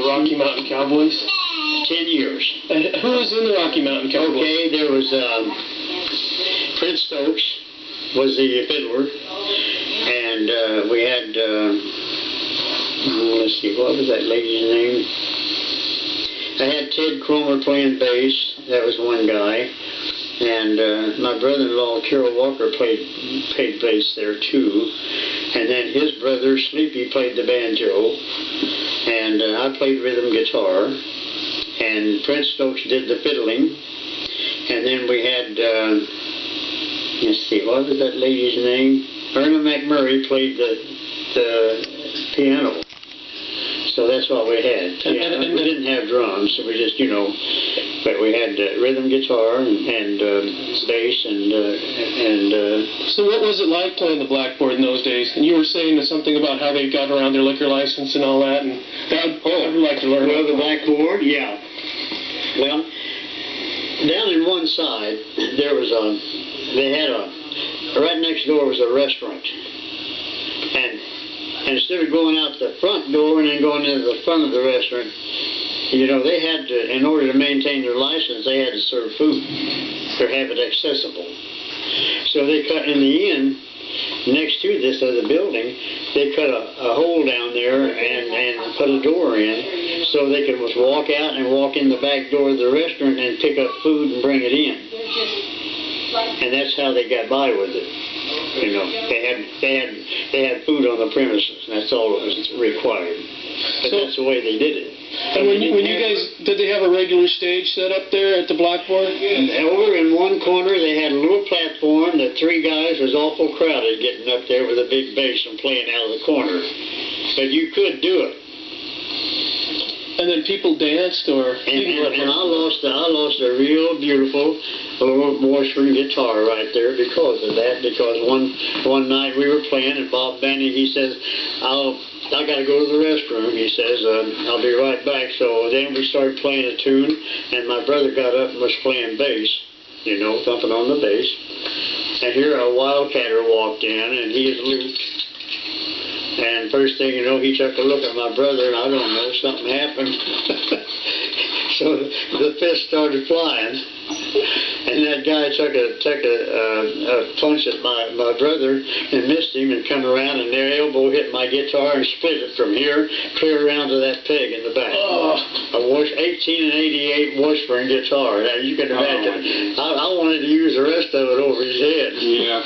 Rocky Mountain Cowboys? 10 years. Who was in the Rocky Mountain Cowboys? Okay, there was Prince Stokes was the fiddler, and we had, let's see, what was that lady's name? I had Ted Cromer playing bass, that was one guy, and my brother-in-law Carol Walker played bass there too, and then his brother Sleepy played the banjo, and I played rhythm guitar, and Prince Stokes did the fiddling, and then we had, let's see, what was that lady's name? Erna McMurray played the piano. So that's what we had. We didn't have drums, so we just, but we had rhythm guitar and bass and. So what was it like playing the blackboard in those days? And you were saying something about how they got around their liquor license and all that, and I'd like to learn. Well, the blackboard, yeah. Well, down in one side there was right next door was a restaurant, and instead of going out the front door and then going into the front of the restaurant, they had to, in order to maintain their license, they had to serve food or have it accessible. So they cut in the end, next to this other building, they cut a hole down there and put a door in so they could just walk out and walk in the back door of the restaurant and pick up food and bring it in. And that's how they got by with it. They had food on the premises, and that's all that was required. But that's the way they did it. And when you guys, did they have a regular stage set up there at the blackboard? And over in one corner, they had a little platform. The three guys was awful crowded getting up there with a big bass and playing out of the corner. But you could do it. And then people danced, or? And I lost a real beautiful little Washburn guitar right there because of that. Because one night we were playing, and Bob Benny, he says, I got to go to the restroom. He says, I'll be right back. So then we started playing a tune, and my brother got up and was playing bass, thumping on the bass. And here a wildcatter walked in, and he is looped. And first thing you know, he took a look at my brother, and I don't know, something happened. So the fist started flying. And that guy took a punch at my brother and missed him and come around, and their elbow hit my guitar and split it from here clear around to that peg in the back. A 1888 Washburn guitar. Now you can imagine. I wanted to use the rest of it over his head. Yeah.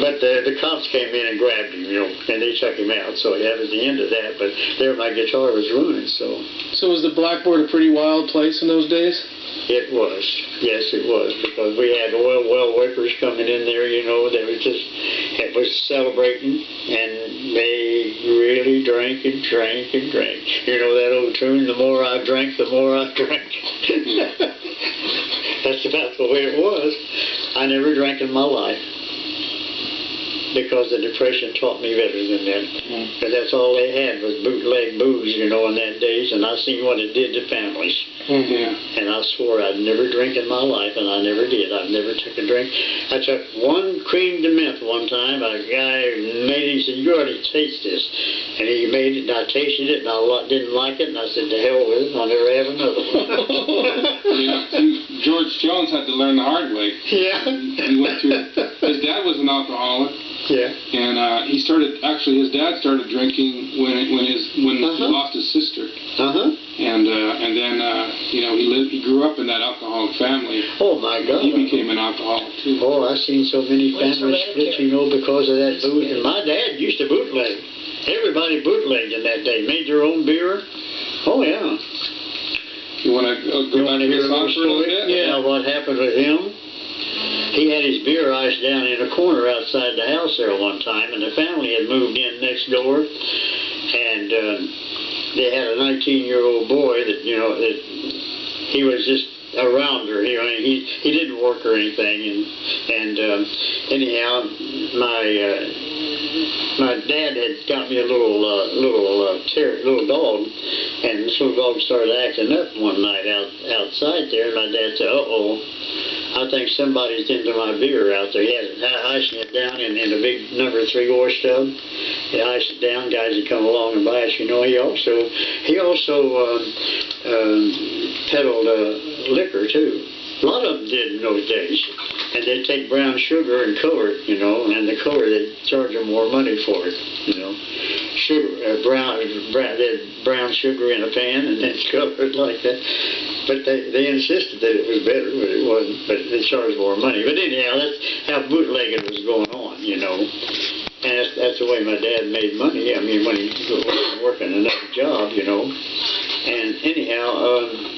But the cops came in and grabbed him, and they took him out. So that was the end of that. But there my guitar was ruined. So was the blackboard a pretty wild place in those days? It was. Yes, it was. Because we had oil well workers coming in there, they was just, it was celebrating, and they really drank and drank and drank. That old tune, the more I drank, the more I drank. That's about the way it was. I never drank in my life, because the Depression taught me better than that. Because that's all they had was bootleg booze, in that days, and I seen what it did to families. And I swore I'd never drink in my life, and I never did. I never took a drink. I took one cream de menthe one time. A guy made it. He said, "You already taste this." And he made it, and I tasted it, and I didn't like it, and I said, "To hell with it. I'll never have another one." George Jones had to learn the hard way. Yeah. His dad was an alcoholic. Yeah. And his dad started drinking when he lost his sister. And then he grew up in that alcoholic family. Oh my God. He became an alcoholic too. Oh, I've seen so many families split, because of that booze. And my dad used to bootleg. Everybody bootlegged in that day. Made their own beer. Oh yeah. You want to hear a little story? Yeah. What happened with him? He had his beer ice down in a corner outside the house there one time, and the family had moved in next door, and they had a 19-year-old boy that he was just a rounder. He didn't work or anything, and anyhow, my dad had got me a little dog, and this little dog started acting up one night outside there, and my dad said, "Uh-oh." I think somebody's into my beer out there. He has icing it down in a big number 3 orange tub. He iced it down. Guys that come along and buy it, you know. He also peddled liquor too. A lot of them did in those days. And they'd take brown sugar and color it, you know, and the color, they'd charge them more money for it, you know. Sugar, brown sugar in a pan and then color it like that. But they insisted that it was better, but it wasn't. But they charged more money. But anyhow, that's how bootlegging was going on, you know. And that's the way my dad made money. I mean, when he was working another job, you know. And anyhow,